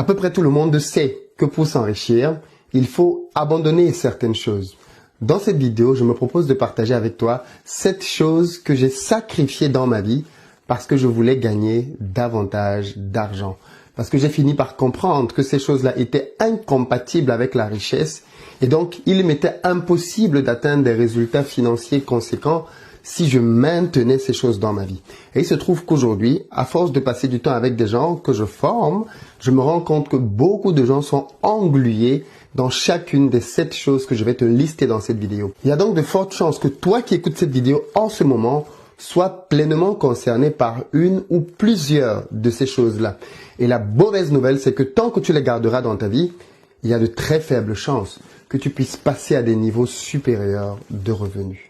À peu près tout le monde sait que pour s'enrichir, il faut abandonner certaines choses. Dans cette vidéo, je me propose de partager avec toi 7 choses que j'ai sacrifiées dans ma vie parce que je voulais gagner davantage d'argent. Parce que j'ai fini par comprendre que ces choses-là étaient incompatibles avec la richesse et donc il m'était impossible d'atteindre des résultats financiers conséquents si je maintenais ces choses dans ma vie. Et il se trouve qu'aujourd'hui, à force de passer du temps avec des gens que je forme, je me rends compte que beaucoup de gens sont englués dans chacune des 7 choses que je vais te lister dans cette vidéo. Il y a donc de fortes chances que toi qui écoutes cette vidéo en ce moment sois pleinement concerné par une ou plusieurs de ces choses-là. Et la mauvaise nouvelle, c'est que tant que tu les garderas dans ta vie, il y a de très faibles chances que tu puisses passer à des niveaux supérieurs de revenus.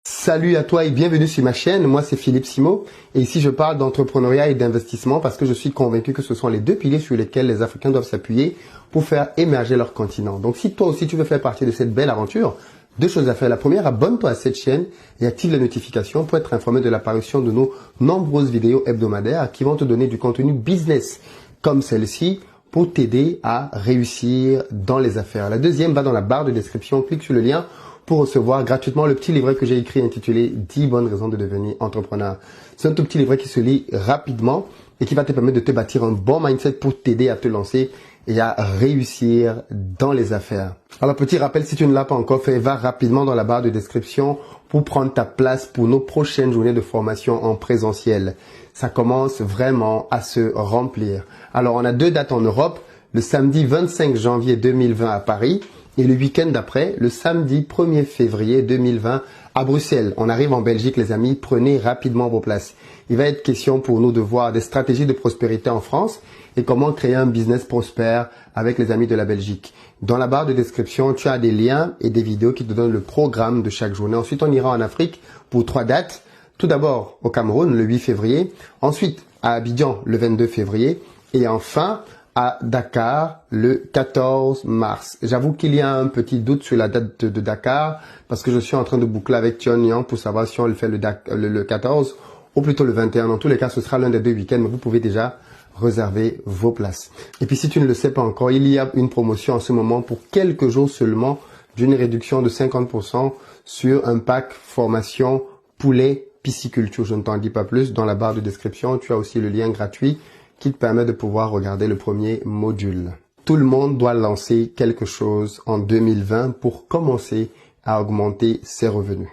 Salut à toi et bienvenue sur ma chaîne, moi c'est Philippe Simo et ici je parle d'entrepreneuriat et d'investissement parce que je suis convaincu que ce sont les deux piliers sur lesquels les Africains doivent s'appuyer pour faire émerger leur continent. Donc si toi aussi tu veux faire partie de cette belle aventure, 2 choses à faire. La première, abonne-toi à cette chaîne et active les notifications pour être informé de l'apparition de nos nombreuses vidéos hebdomadaires qui vont te donner du contenu business comme celle-ci pour t'aider à réussir dans les affaires. La deuxième, va dans la barre de description, clique sur le lien pour recevoir gratuitement le petit livret que j'ai écrit intitulé 10 bonnes raisons de devenir entrepreneur. C'est un tout petit livret qui se lit rapidement et qui va te permettre de te bâtir un bon mindset pour t'aider à te lancer et à réussir dans les affaires. Alors petit rappel, si tu ne l'as pas encore fait, va rapidement dans la barre de description pour prendre ta place pour nos prochaines journées de formation en présentiel. Ça commence vraiment à se remplir. Alors on a 2 dates en Europe, le samedi 25 janvier 2020 à Paris et le week-end d'après, le samedi 1er février 2020 à Bruxelles. On arrive en Belgique, les amis, prenez rapidement vos places. Il va être question pour nous de voir des stratégies de prospérité en France et comment créer un business prospère avec les amis de la Belgique. Dans la barre de description, tu as des liens et des vidéos qui te donnent le programme de chaque journée. Ensuite, on ira en Afrique pour 3 dates. Tout d'abord au Cameroun, le 8 février. Ensuite, à Abidjan, le 22 février. Et enfin, à Dakar le 14 mars. J'avoue qu'il y a un petit doute sur la date de Dakar parce que je suis en train de boucler avec Tion Yang pour savoir si on le fait le 14 ou plutôt le 21. Dans tous les cas, ce sera l'un des 2 week-ends, mais vous pouvez déjà réserver vos places. Et puis si tu ne le sais pas encore, il y a une promotion en ce moment pour quelques jours seulement d'une réduction de 50% sur un pack formation poulet pisciculture. Je ne t'en dis pas plus. Dans la barre de description, tu as aussi le lien gratuit qui te permet de pouvoir regarder le premier module. Tout le monde doit lancer quelque chose en 2020 pour commencer à augmenter ses revenus.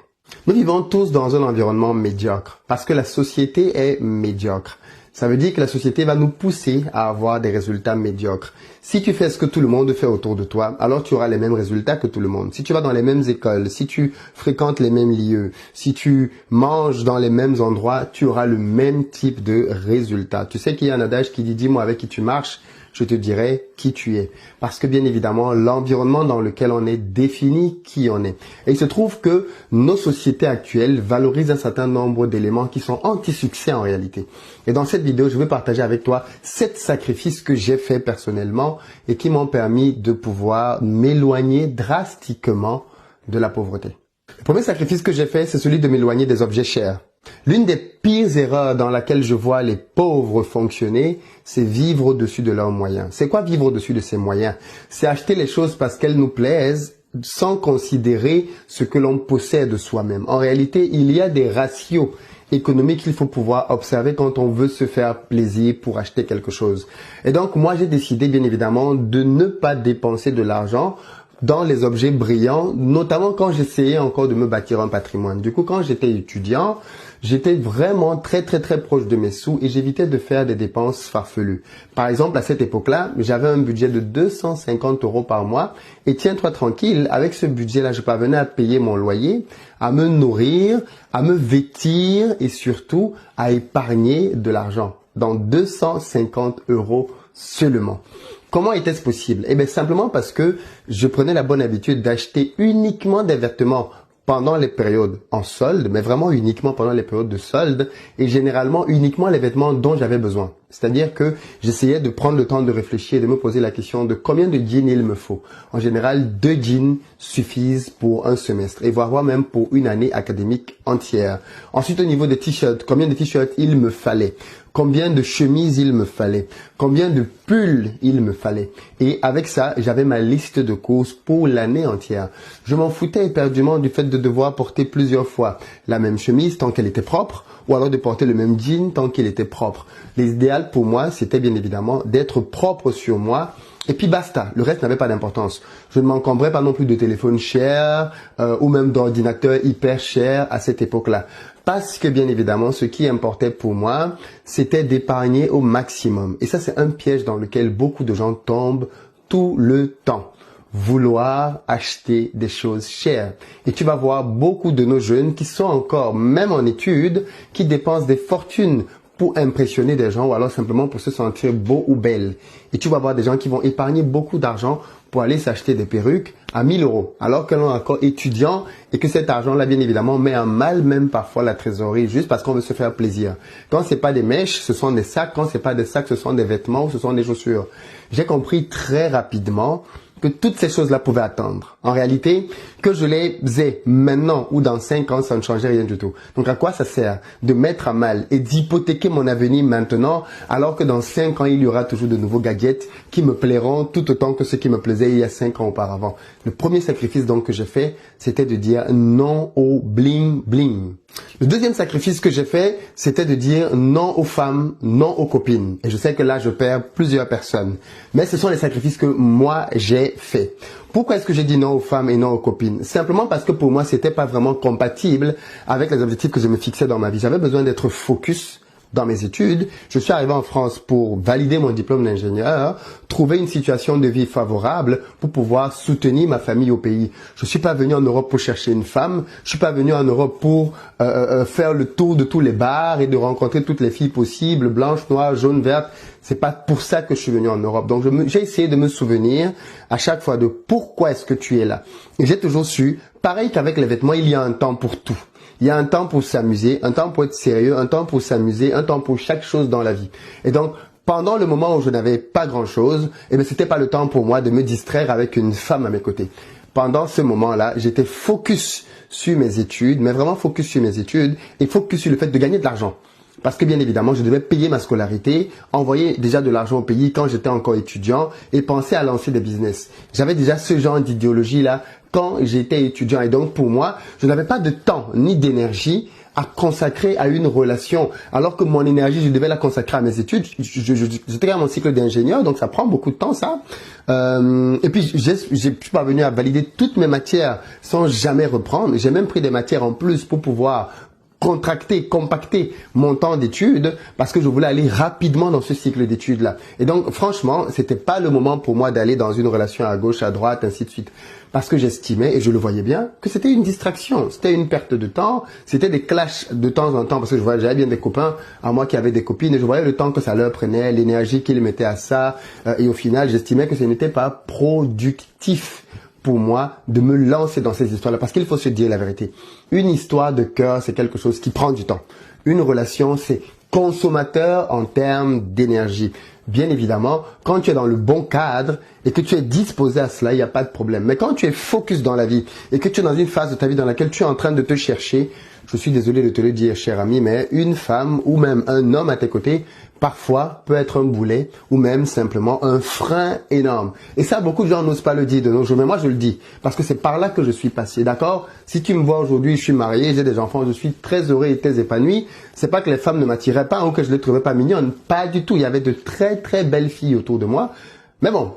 Nous vivons tous dans un environnement médiocre parce que la société est médiocre. Ça veut dire que la société va nous pousser à avoir des résultats médiocres. Si tu fais ce que tout le monde fait autour de toi, alors tu auras les mêmes résultats que tout le monde. Si tu vas dans les mêmes écoles, si tu fréquentes les mêmes lieux, si tu manges dans les mêmes endroits, tu auras le même type de résultats. Tu sais qu'il y a un adage qui dit « dis-moi avec qui tu marches ». Je te dirai qui tu es. Parce que bien évidemment, l'environnement dans lequel on est définit qui on est. Et il se trouve que nos sociétés actuelles valorisent un certain nombre d'éléments qui sont anti-succès en réalité. Et dans cette vidéo, je vais partager avec toi 7 sacrifices que j'ai faits personnellement et qui m'ont permis de pouvoir m'éloigner drastiquement de la pauvreté. Le premier sacrifice que j'ai fait, c'est celui de m'éloigner des objets chers. L'une des pires erreurs dans laquelle je vois les pauvres fonctionner, c'est vivre au-dessus de leurs moyens. C'est quoi vivre au-dessus de ses moyens? C'est acheter les choses parce qu'elles nous plaisent sans considérer ce que l'on possède soi-même. En réalité, il y a des ratios économiques qu'il faut pouvoir observer quand on veut se faire plaisir pour acheter quelque chose. Et donc, moi, j'ai décidé, bien évidemment, de ne pas dépenser de l'argent dans les objets brillants, notamment quand j'essayais encore de me bâtir un patrimoine. Du coup, quand j'étais étudiant, j'étais vraiment très proche de mes sous et j'évitais de faire des dépenses farfelues. Par exemple, à cette époque-là, j'avais un budget de 250 € par mois et tiens-toi tranquille, avec ce budget-là, je parvenais à payer mon loyer, à me nourrir, à me vêtir et surtout à épargner de l'argent dans 250 € seulement. Comment était-ce possible? Eh bien, simplement parce que je prenais la bonne habitude d'acheter uniquement des vêtements pendant les périodes en solde, mais vraiment uniquement pendant les périodes de solde et généralement uniquement les vêtements dont j'avais besoin. C'est-à-dire que j'essayais de prendre le temps de réfléchir et de me poser la question de combien de jeans il me faut. En général, 2 jeans suffisent pour un semestre et voire même pour une année académique entière. Ensuite, au niveau des t-shirts, combien de t-shirts il me fallait? Combien de chemises il me fallait? Combien de pulls il me fallait? Et avec ça, j'avais ma liste de courses pour l'année entière. Je m'en foutais éperdument du fait de devoir porter plusieurs fois la même chemise tant qu'elle était propre, ou alors de porter le même jean tant qu'il était propre. L'idéal pour moi, c'était bien évidemment d'être propre sur moi. Et puis basta, le reste n'avait pas d'importance. Je ne m'encombrais pas non plus de téléphones chers ou même d'ordinateurs hyper chers à cette époque-là. Parce que bien évidemment, ce qui importait pour moi, c'était d'épargner au maximum. Et ça, c'est un piège dans lequel beaucoup de gens tombent tout le temps. Vouloir acheter des choses chères. Et tu vas voir beaucoup de nos jeunes qui sont encore, même en études, qui dépensent des fortunes pour impressionner des gens ou alors simplement pour se sentir beau ou belle. Et tu vas voir des gens qui vont épargner beaucoup d'argent pour aller s'acheter des perruques à 1000 euros, alors que l'on est encore étudiant et que cet argent-là, bien évidemment, met en mal même parfois la trésorerie juste parce qu'on veut se faire plaisir. Quand c'est pas des mèches, ce sont des sacs. Quand c'est pas des sacs, ce sont des vêtements ou ce sont des chaussures. J'ai compris très rapidement que toutes ces choses-là pouvaient attendre. En réalité, que je les ai maintenant ou dans 5 ans, ça ne changeait rien du tout. Donc à quoi ça sert de mettre à mal et d'hypothéquer mon avenir maintenant, alors que dans 5 ans, il y aura toujours de nouveaux gadgets qui me plairont tout autant que ceux qui me plaisaient il y a 5 ans auparavant. Le premier sacrifice donc que j'ai fait, c'était de dire non au bling bling. Le deuxième sacrifice que j'ai fait, c'était de dire non aux femmes, non aux copines. Et je sais que là, je perds plusieurs personnes. Mais ce sont les sacrifices que moi, j'ai fait. Pourquoi est-ce que j'ai dit non aux femmes et non aux copines? Simplement parce que pour moi, c'était pas vraiment compatible avec les objectifs que je me fixais dans ma vie. J'avais besoin d'être focus dans mes études. Je suis arrivé en France pour valider mon diplôme d'ingénieur, trouver une situation de vie favorable pour pouvoir soutenir ma famille au pays. Je suis pas venu en Europe pour chercher une femme. Je suis pas venu en Europe pour faire le tour de tous les bars et de rencontrer toutes les filles possibles, blanches, noires, jaunes, vertes. C'est pas pour ça que je suis venu en Europe. Donc j'ai essayé de me souvenir à chaque fois de pourquoi est-ce que tu es là. Et j'ai toujours su, pareil qu'avec les vêtements, il y a un temps pour tout. Il y a un temps pour s'amuser, un temps pour être sérieux, un temps pour s'amuser, un temps pour chaque chose dans la vie. Et donc, pendant le moment où je n'avais pas grand-chose, c'était pas le temps pour moi de me distraire avec une femme à mes côtés. Pendant ce moment-là, j'étais focus sur mes études, mais vraiment focus sur mes études et focus sur le fait de gagner de l'argent. Parce que bien évidemment, je devais payer ma scolarité, envoyer déjà de l'argent au pays quand j'étais encore étudiant et penser à lancer des business. J'avais déjà ce genre d'idéologie-là quand j'étais étudiant. Et donc pour moi, je n'avais pas de temps ni d'énergie à consacrer à une relation. Alors que mon énergie, je devais la consacrer à mes études. J'étais dans mon cycle d'ingénieur, donc ça prend beaucoup de temps ça. Et puis, je suis parvenu à valider toutes mes matières sans jamais reprendre. J'ai même pris des matières en plus pour pouvoir compacter mon temps d'études parce que je voulais aller rapidement dans ce cycle d'études-là. Et donc, franchement, c'était pas le moment pour moi d'aller dans une relation à gauche, à droite, ainsi de suite. Parce que j'estimais, et je le voyais bien, que c'était une distraction, c'était une perte de temps, c'était des clashs de temps en temps parce que j'avais bien des copains à moi qui avaient des copines et je voyais le temps que ça leur prenait, l'énergie qu'ils mettaient à ça et au final, j'estimais que ce n'était pas productif pour moi de me lancer dans ces histoires-là. Parce qu'il faut se dire la vérité. Une histoire de cœur, c'est quelque chose qui prend du temps. Une relation, c'est consommateur en termes d'énergie. Bien évidemment, quand tu es dans le bon cadre et que tu es disposé à cela, il n'y a pas de problème. Mais quand tu es focus dans la vie et que tu es dans une phase de ta vie dans laquelle tu es en train de te chercher, je suis désolé de te le dire, cher ami, mais une femme ou même un homme à tes côtés, parfois peut être un boulet ou même simplement un frein énorme. Et ça, beaucoup de gens n'osent pas le dire de nos jours, mais moi je le dis parce que c'est par là que je suis passé, d'accord? Si tu me vois aujourd'hui, je suis marié, j'ai des enfants, je suis très heureux et très épanoui. C'est pas que les femmes ne m'attiraient pas ou que je les trouvais pas mignonnes, pas du tout. Il y avait de très très belles filles autour de moi. Mais bon,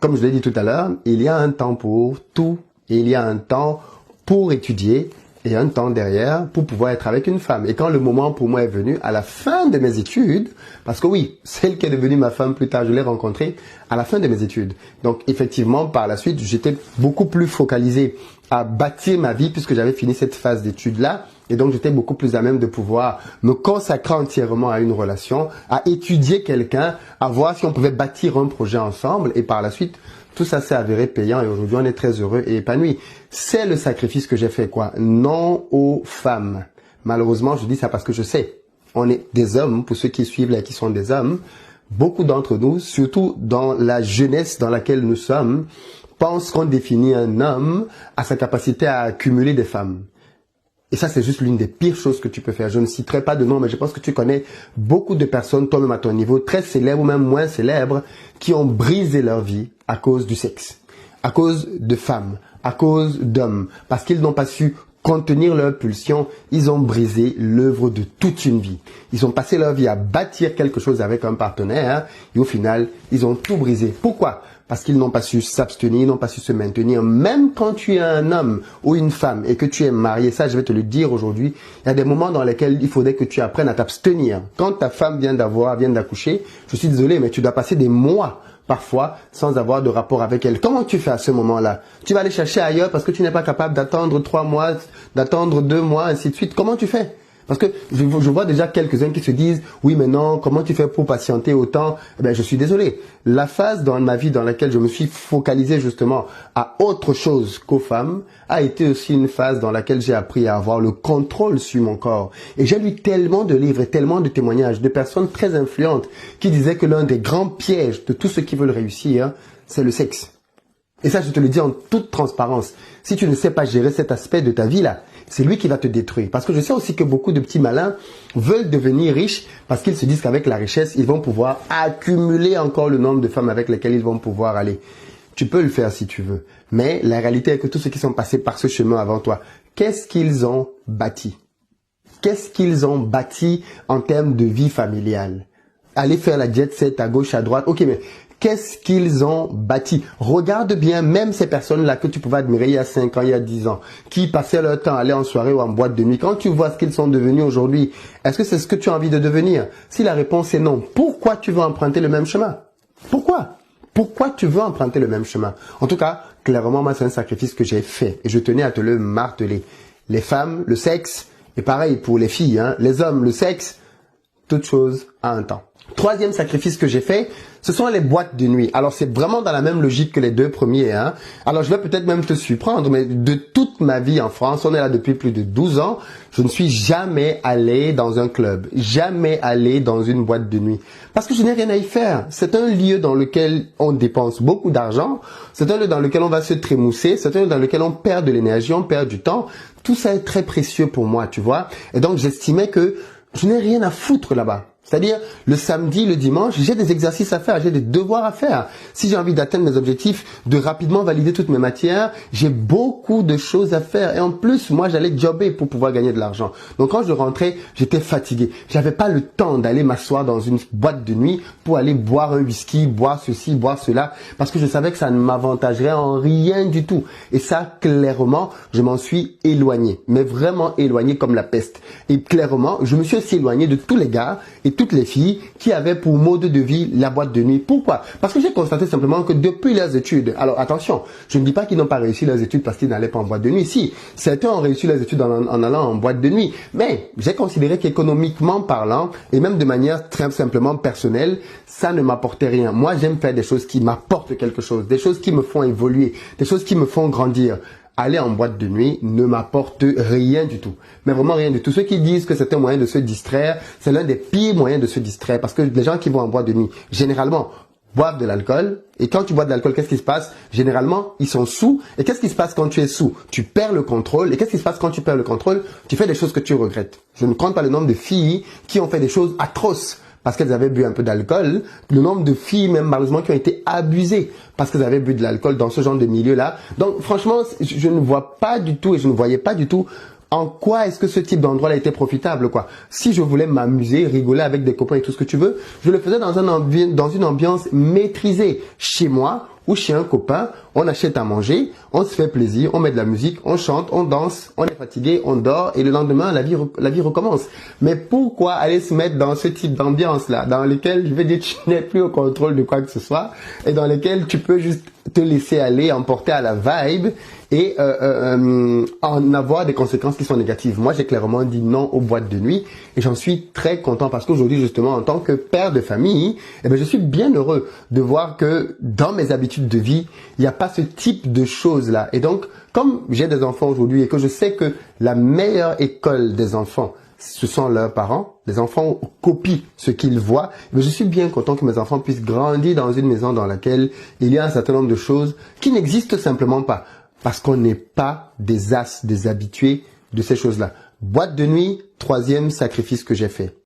comme je l'ai dit tout à l'heure, il y a un temps pour tout et il y a un temps pour étudier et un temps derrière pour pouvoir être avec une femme. Et quand le moment pour moi est venu, à la fin de mes études, parce que oui, celle qui est devenue ma femme plus tard, je l'ai rencontrée à la fin de mes études. Donc effectivement, par la suite, j'étais beaucoup plus focalisé à bâtir ma vie puisque j'avais fini cette phase d'études-là. Et donc, j'étais beaucoup plus à même de pouvoir me consacrer entièrement à une relation, à étudier quelqu'un, à voir si on pouvait bâtir un projet ensemble. Et par la suite, tout ça s'est avéré payant et aujourd'hui, on est très heureux et épanoui. C'est le sacrifice que j'ai fait, quoi. Non aux femmes. Malheureusement, je dis ça parce que je sais on est des hommes, pour ceux qui suivent là, qui sont des hommes, beaucoup d'entre nous, surtout dans la jeunesse dans laquelle nous sommes, pensent qu'on définit un homme à sa capacité à accumuler des femmes. Et ça, c'est juste l'une des pires choses que tu peux faire. Je ne citerai pas de nom, mais je pense que tu connais beaucoup de personnes, toi-même à ton niveau, très célèbres ou même moins célèbres, qui ont brisé leur vie à cause du sexe, à cause de femmes, à cause d'hommes, parce qu'ils n'ont pas su contenir leurs pulsions. Ils ont brisé l'œuvre de toute une vie. Ils ont passé leur vie à bâtir quelque chose avec un partenaire et au final, ils ont tout brisé. Pourquoi ? Parce qu'ils n'ont pas su s'abstenir, ils n'ont pas su se maintenir. Même quand tu es un homme ou une femme et que tu es marié, ça je vais te le dire aujourd'hui, il y a des moments dans lesquels il faudrait que tu apprennes à t'abstenir. Quand ta femme vient d'accoucher, je suis désolé, mais tu dois passer des mois parfois sans avoir de rapport avec elle. Comment tu fais à ce moment-là? Tu vas aller chercher ailleurs parce que tu n'es pas capable d'attendre 3 mois, d'attendre 2 mois, ainsi de suite. Comment tu fais? Parce que je vois déjà quelques-uns qui se disent « Oui, mais non, comment tu fais pour patienter autant ?» Eh bien, je suis désolé. La phase dans ma vie dans laquelle je me suis focalisé justement à autre chose qu'aux femmes a été aussi une phase dans laquelle j'ai appris à avoir le contrôle sur mon corps. Et j'ai lu tellement de livres et tellement de témoignages de personnes très influentes qui disaient que l'un des grands pièges de tous ceux qui veulent réussir, c'est le sexe. Et ça, je te le dis en toute transparence. Si tu ne sais pas gérer cet aspect de ta vie-là, c'est lui qui va te détruire. Parce que je sais aussi que beaucoup de petits malins veulent devenir riches parce qu'ils se disent qu'avec la richesse, ils vont pouvoir accumuler encore le nombre de femmes avec lesquelles ils vont pouvoir aller. Tu peux le faire si tu veux. Mais la réalité est que tous ceux qui sont passés par ce chemin avant toi, qu'est-ce qu'ils ont bâti? Qu'est-ce qu'ils ont bâti en termes de vie familiale? Aller faire la jet set à gauche, à droite. Ok, mais qu'est-ce qu'ils ont bâti? Regarde bien, même ces personnes-là que tu pouvais admirer il y a 5 ans, il y a 10 ans, qui passaient leur temps à aller en soirée ou en boîte de nuit. Quand tu vois ce qu'ils sont devenus aujourd'hui, est-ce que c'est ce que tu as envie de devenir? Si la réponse est non, pourquoi tu veux emprunter le même chemin? Pourquoi? Pourquoi tu veux emprunter le même chemin? En tout cas, clairement, moi, c'est un sacrifice que j'ai fait et je tenais à te le marteler. Les femmes, le sexe, et pareil pour les filles, hein, les hommes, le sexe, toute chose à un temps. Troisième sacrifice que j'ai fait, ce sont les boîtes de nuit. Alors, c'est vraiment dans la même logique que les 2 premiers. Hein. Alors, je vais peut-être même te surprendre, mais de toute ma vie en France, on est là depuis plus de 12 ans, je ne suis jamais allé dans un club, jamais allé dans une boîte de nuit. Parce que je n'ai rien à y faire. C'est un lieu dans lequel on dépense beaucoup d'argent, c'est un lieu dans lequel on va se trémousser, c'est un lieu dans lequel on perd de l'énergie, on perd du temps. Tout ça est très précieux pour moi, tu vois. Et donc, j'estimais que je n'ai rien à foutre là-bas. C'est-à-dire, le samedi, le dimanche, j'ai des exercices à faire, j'ai des devoirs à faire. Si j'ai envie d'atteindre mes objectifs, de rapidement valider toutes mes matières, j'ai beaucoup de choses à faire. Et en plus, moi, j'allais jobber pour pouvoir gagner de l'argent. Donc, quand je rentrais, j'étais fatigué. J'avais pas le temps d'aller m'asseoir dans une boîte de nuit pour aller boire un whisky, boire ceci, boire cela, parce que je savais que ça ne m'avantagerait en rien du tout. Et ça, clairement, je m'en suis éloigné. Mais vraiment éloigné comme la peste. Et clairement, je me suis aussi éloigné de tous les gars et toutes les filles qui avaient pour mode de vie la boîte de nuit. Pourquoi? Parce que j'ai constaté simplement que depuis leurs études, alors attention, je ne dis pas qu'ils n'ont pas réussi leurs études parce qu'ils n'allaient pas en boîte de nuit. Si, certains ont réussi leurs études en allant en boîte de nuit. Mais j'ai considéré qu'économiquement parlant, et même de manière très simplement personnelle, ça ne m'apportait rien. Moi, j'aime faire des choses qui m'apportent quelque chose, des choses qui me font évoluer, des choses qui me font grandir. Aller en boîte de nuit ne m'apporte rien du tout. Mais vraiment rien du tout. Ceux qui disent que c'est un moyen de se distraire, c'est l'un des pires moyens de se distraire. Parce que les gens qui vont en boîte de nuit, généralement, boivent de l'alcool. Et quand tu bois de l'alcool, qu'est-ce qui se passe? Généralement, ils sont sous. Et qu'est-ce qui se passe quand tu es sous? Tu perds le contrôle. Et qu'est-ce qui se passe quand tu perds le contrôle? Tu fais des choses que tu regrettes. Je ne compte pas le nombre de filles qui ont fait des choses atroces parce qu'elles avaient bu un peu d'alcool, le nombre de filles même malheureusement qui ont été abusées parce qu'elles avaient bu de l'alcool dans ce genre de milieu-là. Donc franchement, je ne vois pas du tout et je ne voyais pas du tout en quoi est-ce que ce type d'endroit-là était profitable, quoi. Si je voulais m'amuser, rigoler avec des copains et tout ce que tu veux, je le faisais dans une ambiance maîtrisée. Chez moi ou chez un copain, on achète à manger, on se fait plaisir, on met de la musique, on chante, on danse, on est fatigué, on dort et le lendemain, la vie recommence. Mais pourquoi aller se mettre dans ce type d'ambiance-là, dans lequel, je vais dire, tu n'es plus au contrôle de quoi que ce soit et dans lequel tu peux juste te laisser aller, emporter à la vibe et en avoir des conséquences qui sont négatives. Moi, j'ai clairement dit non aux boîtes de nuit et j'en suis très content parce qu'aujourd'hui, justement, en tant que père de famille, eh ben, je suis bien heureux de voir que dans mes habitudes de vie, il n'y a pas ce type de choses-là. Et donc, comme j'ai des enfants aujourd'hui et que je sais que la meilleure école des enfants, ce sont leurs parents. Les enfants copient ce qu'ils voient. Mais je suis bien content que mes enfants puissent grandir dans une maison dans laquelle il y a un certain nombre de choses qui n'existent simplement pas. Parce qu'on n'est pas des as, des habitués de ces choses-là. Boîte de nuit, troisième sacrifice que j'ai fait.